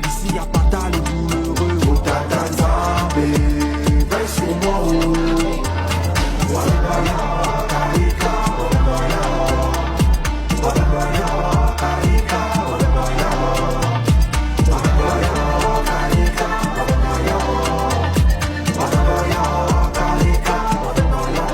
Ici y'a pas ta les douloureux. Oh tata Nzambe, veille sur moi. Walabaya, Karika, Walabaya, Walabaya, Karika, Walabaya, Walabaya, Karika, Walabaya, Walabaya, Karika, Walabaya.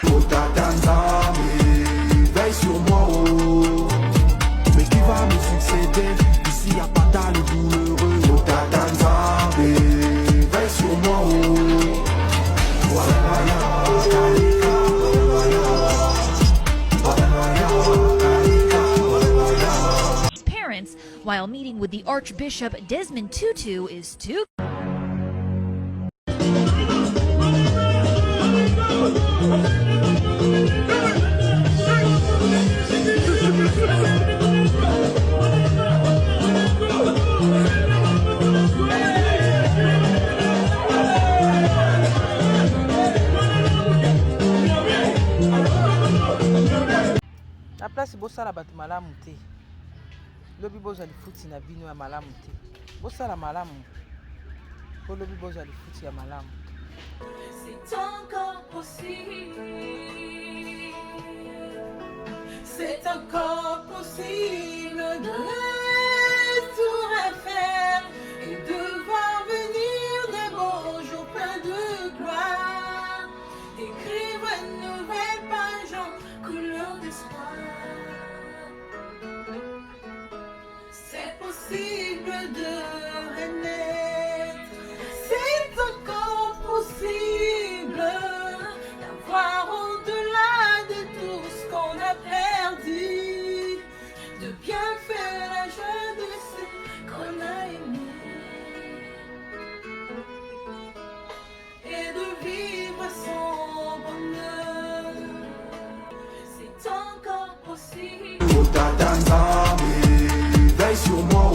Oh tata Nzambe, veille sur moi. Mais qui va me succéder? Ici y'a pas ta les douloureux. Oh tata Nzambe, veille sur moi. Walabaya, Karika, Walabaya, Walabaya, Karika, Walabaya. Parents, while meeting with the Archbishop Desmond Tutu, is too. La place bosala batu malamu te. Lobi bozali futi na bino ya malamu te. Bosala malamu. Po lobi bozali futi ya malamu. C'est encore possible. C'est encore possible de tout refaire et de voir venir de beaux jours pleins de gloire. D'écrire une nouvelle page en couleur d'espoir. C'est possible de renaître. C'est encore possible d'avoir au-delà de tout ce qu'on a perdu, de bien faire la joie de ceux qu'on a aimés et de vivre son bonheur. C'est encore possible. Oh tata Nzambe, veille sur moi.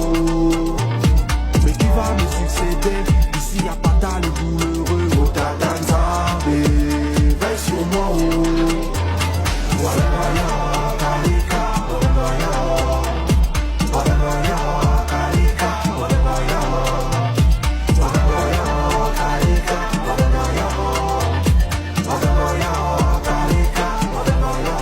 Mais qui va me succéder? Ici y'a pas ta les douloureux. Oh tata Nzambe, veille sur moi. Walabaya, Karika, Walabaya, Walabaya, Karika, Walabaya, Walabaya, Karika, Walabaya, Walabaya, Karika, Walabaya.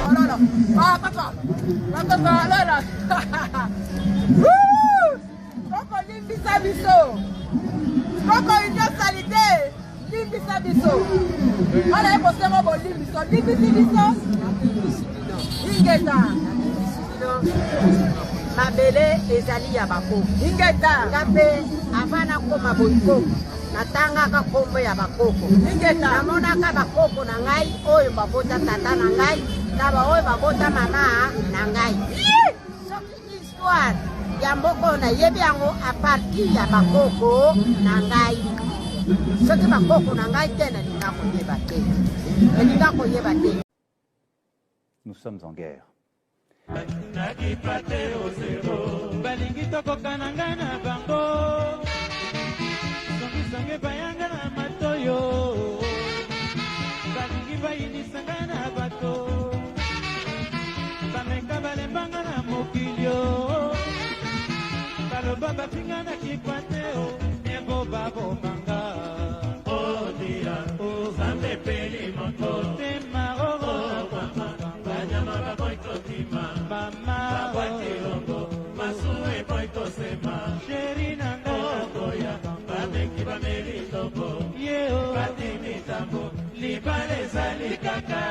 Mabele ezali ya bako. Ingeta ngape avana koma boyiko. natangaka kombo ya bakoko namonaka bakoko na ngai oyo babota tata na ngai na baoyo babota mama na ngai soki histoire ya mboka nayebi yango a partir ya bakoko na ngai soki bakoko na ngai te nalinga koyeba te nalinga koyeba te. Nous sommes en guerre. balingi tokokana ngai na bango songisonge bayanga na matoyo balingi bayinisa ngai na bato bameka balembanga na mokilio baloba bafinga na kikwateo ebo babomanga odia ozambe peli moto tema banyama baboikotima mama baboitilongo masue boikosema sheri nanga okoya bameki bamelitobo yeo batimitambo libala ezali kaka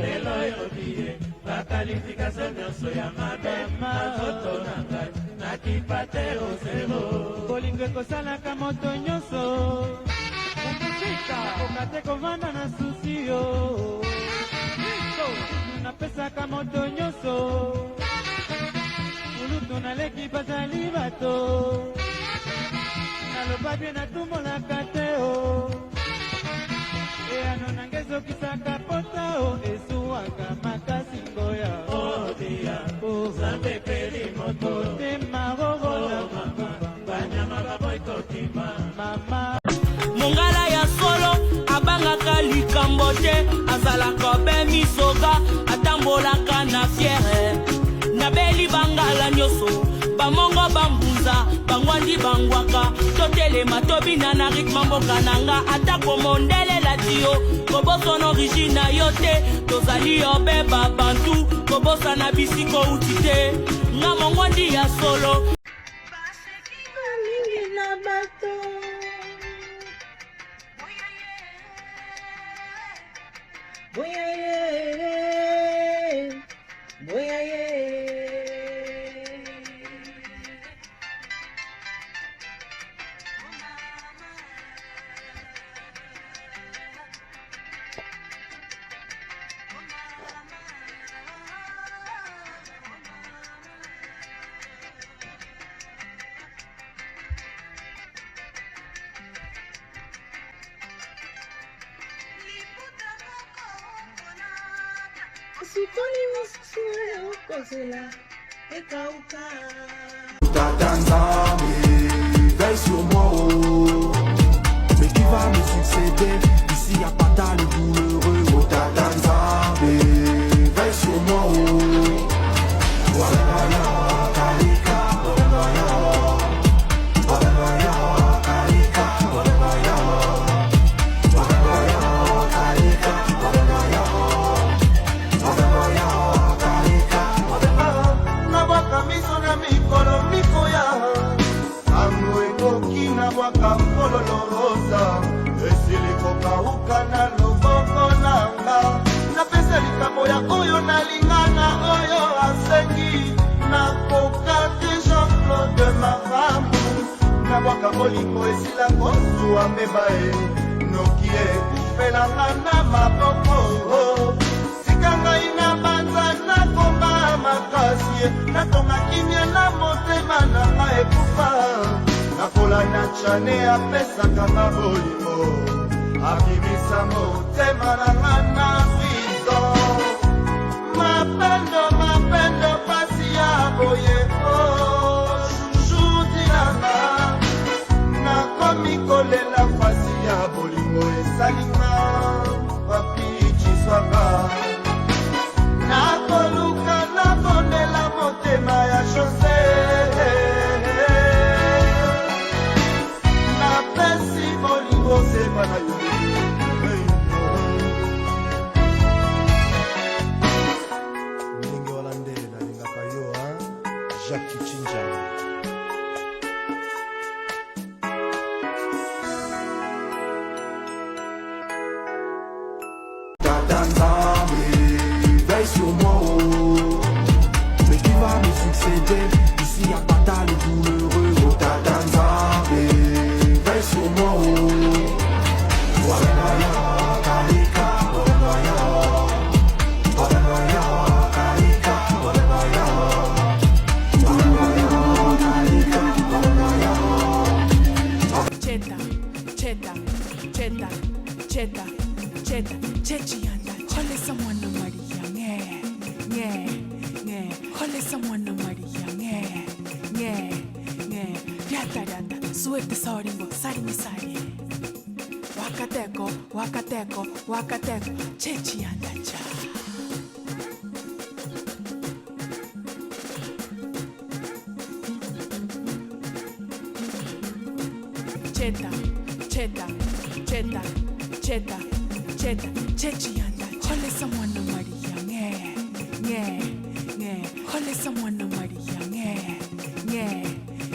lelo yobie bakalifikasio nyonso ya mabe mazoto na ngai nakipate ozero bolingo ekosalaka moto nyonso okate kovanda na susio napesaka moto nyonso ulutu naleki bazali bato naloba bie natumolaka te o eyano nange ezokisaka pota o esuwaka makasi ngoya odia ozambe peli moto temarorola banyama baboikotima mama mongala ya solo abangaka likambo te azalaka be misoka atambolaka na fiere nabeli bangala nyonso bamongo bambunza bangwandi bangwaka totelema tobina na ritme mboka nanga atako mondele latio koboso na origine na yo te tozali yo be babantu kobosa na bisiko uti te nga mongwandi ya solo mingi na bato boya ye sikoni mosue okozela ekauka Tatanzame, veille sur moi, oh. Mais qui va me succéder? Ici y'a pas ta le douloureux. Oh Tatanzame, veille sur moi, oh. Walaya, Karika, Walaya, Walaya, Karika, Walaya, Walaya, Karika, Walaya, Walaya, Karika, Walaya. Nabwaka miso na mikolo mikoya anu ekoki nabwaka mkololo rosa esili kokauka na loboko nanga napesa likambo ya oyo nalingana oyo asengi nakoka te Jean-Claude Marambu nabwaka bolingo esila kozuwa mbeba e noki ekufelanga na maboko sika ngai na banza nakomba makasi natonga kimia na motema na nga ekufa nakola na chane apesaka nga bolingo akimisa motema na nga na prison mapendo pasi ya boye jujutilanga nakomi kolela pasi ya bolingo esalinga papiciswaka nakoluka nabondela motema ya Jose napesi bolingo seba na yo ndenge walande nalingaka yo Jacques Chinja Tatanzame, veille sur moi, oh. Mais qui va me succéder? Ici y'a pas ta le douloureux. Oh Tatanzame, veille sur moi, oh. Holesa mwana Maria nge nge nge Holesa mwana Maria nge nge nge Ryata ryata suete saurimbo sarimi sari Wakateko wakateko wakateko chechi yandacha Cheta cheta cheta cheta cheta chechi yandacha Holesa mwana Maria nge nge nge Holesa mwana Maria nge nge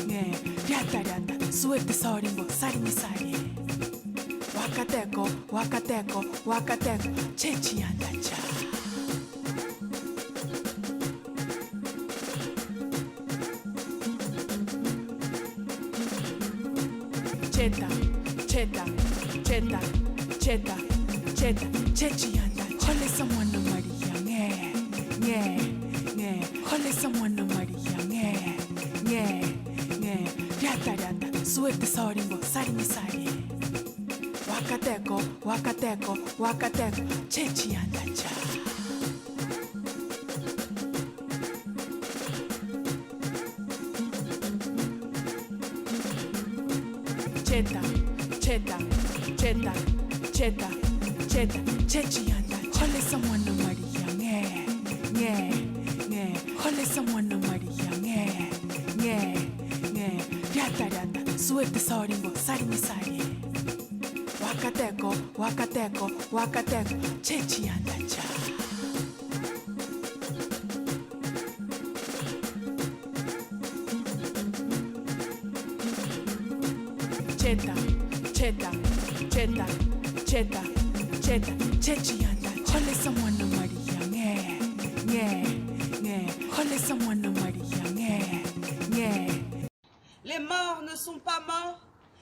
nge Ryata ryata suete saurimbo sarimi sari Wakateko wakateko wakateko chechi yandacha Cheta cheta cheta cheta cheta chechi yandacha Holesa mwana Maria nge nge nge Holesa mwana Maria nge nge nge Ryata ryata suete saurimbo sarimi sari Wakateko wakateko wakateko chechi yandacha Cheta cheta cheta cheta cheta chechi yandacha Holesa mwana Maria nge nge nge Holesa mwana Maria nge nge nge Ryata ryata suete saurimbo sarimi sari Wakateko wakateko wakateko chechi yandacha Cheta cheta cheta cheta cheta chechi yandacha Holesa mwana Maria nge nge nge Holesa mwana Maria nge nge Les morts ne sont pas morts.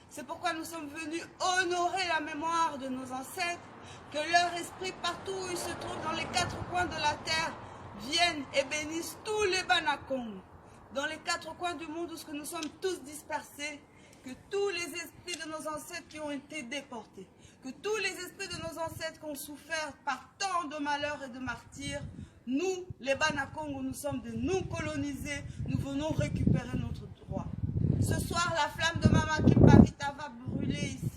C'est pourquoi nous sommes venus honorer la mémoire de nos ancêtres, que leur esprit partout où ils se trouvent dans les quatre coins de la terre viennent et bénissent tous les Banakong. Dans les quatre coins du monde où nous sommes tous dispersés, que tous les esprits de nos ancêtres qui ont été déportés, que tous les esprits de nos ancêtres qui ont souffert par tant de malheurs et de martyrs, nous, les Banakong, où nous sommes de non-colonisés, nous venons récupérer notre droit. Ce soir, la flamme de Mama Kimpavita va brûler ici.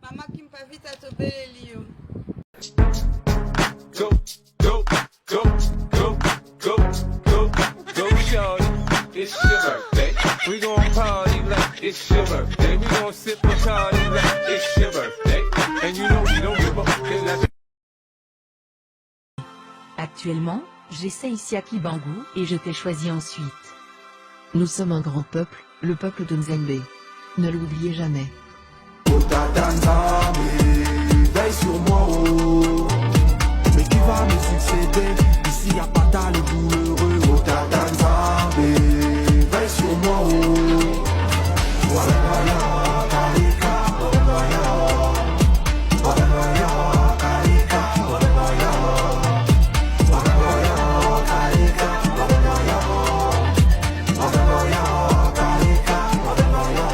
Mama Kimpavita Tobelelio. Go, go, go, go, go, go, go, shorty. It's your birthday. We gon' party like it's your birthday. We gon' sip a party like it's your birthday. And you know we don't give a fuck. Actuellement, j'essaie ici à Kibangu et je t'ai choisi ensuite. Nous sommes un grand peuple, le peuple de Nzembe. Ne l'oubliez jamais. Veille sur moi, oh. Mais qui va me succéder? Ici y'a pas d'âle douloureux. Oh Tata Nzambe, veille sur moi, oh. Voilà, voilà, Karika, voilà, voilà. Voilà, voilà, Karika, voilà, voilà. Voilà, voilà, Karika, voilà, voilà. Voilà, voilà, Karika, voilà, voilà.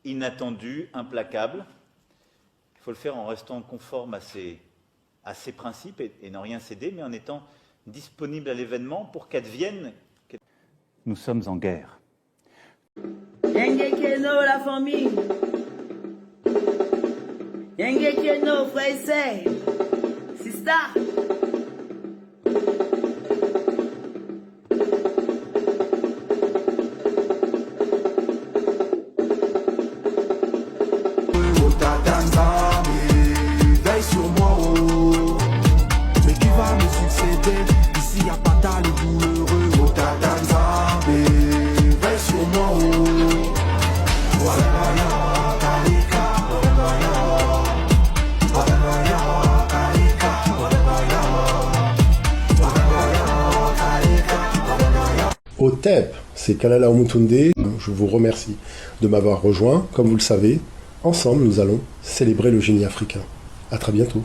inattendu, implacable. Il faut le faire en restant conforme à ses principes et n'en rien céder, mais en étant disponible à l'événement pour qu'advienne. Nous sommes en guerre. Yenge Keno, la famille. Yenge Keno, frère et sœur. Sister. Veille sur moi, oh. Mais qui va me succéder? Ici y'a pas d'aller douloureux. Oh Tata Nzambe, veille sur moi, oh. Walaya, Karika, Walaya, Walaya, Karika, Walaya, Walaya, Karika, Walaya. Au TEP, c'est Kalala Omutunde. Je vous remercie de m'avoir rejoint. Comme vous le savez, ensemble, nous allons célébrer le génie africain. À très bientôt.